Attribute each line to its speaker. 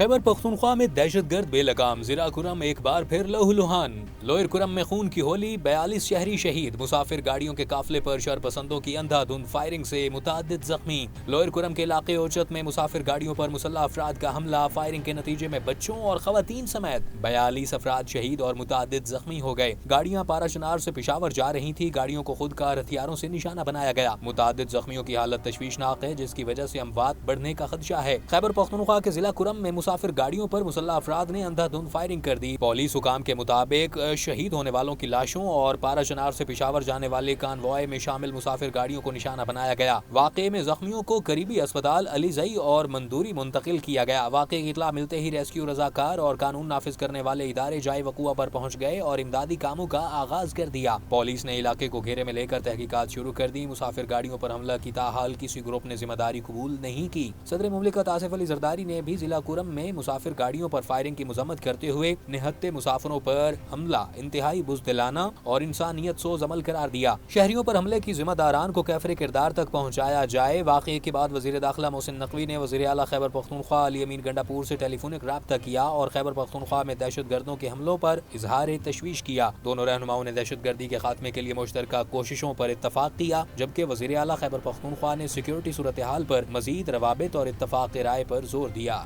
Speaker 1: خیبر پختونخوا میں دہشت گرد بے لگام، ضلع کرم ایک بار پھر لہولہان۔ لوئر کرم میں خون کی ہولی، 42 شہری شہید، مسافر گاڑیوں کے قافلے پر شرپسندوں کی اندھا دھند فائرنگ سے متعدد زخمی۔ لوئر کرم کے علاقے اوچت میں مسافر گاڑیوں پر مسلح افراد کا حملہ، فائرنگ کے نتیجے میں بچوں اور خواتین سمیت 42 افراد شہید اور متعدد زخمی ہو گئے۔ گاڑیاں پارا چنار سے پشاور جا رہی تھیں، گاڑیوں کو خود کار ہتھیاروں سے نشانہ بنایا گیا۔ متعدد زخمیوں کی حالت تشویشناک ہے، جس کی وجہ سے اموات بڑھنے کا خدشہ ہے۔ خیبر پختونخوا کے ضلع کرم میں مسافر گاڑیوں پر مسلح افراد نے اندھا دھند فائرنگ کر دی۔ پولیس حکام کے مطابق شہید ہونے والوں کی لاشوں اور پارا چنار سے پشاور جانے والے کانوائے میں شامل مسافر گاڑیوں کو نشانہ بنایا گیا۔ واقعے میں زخمیوں کو قریبی اسپتال علی زئی اور مندوری منتقل کیا گیا۔ واقعے کی اطلاع ملتے ہی ریسکیو رضاکار اور قانون نافذ کرنے والے ادارے جائے وقوع پر پہنچ گئے اور امدادی کاموں کا آغاز کر دیا۔ پولیس نے علاقے کو گھیرے میں لے کر تحقیقات شروع کر دی۔ مسافر گاڑیوں پر حملہ کی تاحال کسی گروپ نے ذمہ داری قبول نہیں کی۔ صدر مملکت آصف علی زرداری نے بھی ضلع کرم میں مسافر گاڑیوں پر فائرنگ کی مذمت کرتے ہوئے نہتے مسافروں پر حملہ انتہائی بزدلانہ اور انسانیت سوز عمل قرار دیا۔ شہریوں پر حملے کی ذمہ داران کو کیفر کردار تک پہنچایا جائے۔ واقعے کے بعد وزیر داخلہ محسن نقوی نے وزیر اعلیٰ خیبر پختونخوا علی امین گنڈا پور سے ٹیلی فونک رابطہ کیا اور خیبر پختونخوا میں دہشت گردوں کے حملوں پر اظہار تشویش کیا۔ دونوں رہنماؤں نے دہشت گردی کے خاتمے کے لیے مشترکہ کوششوں پر اتفاق کیا، جبکہ وزیر اعلیٰ خیبر پختونخوا نے سیکیورٹی صورتحال پر مزید روابط اور اتفاق رائے پر زور دیا۔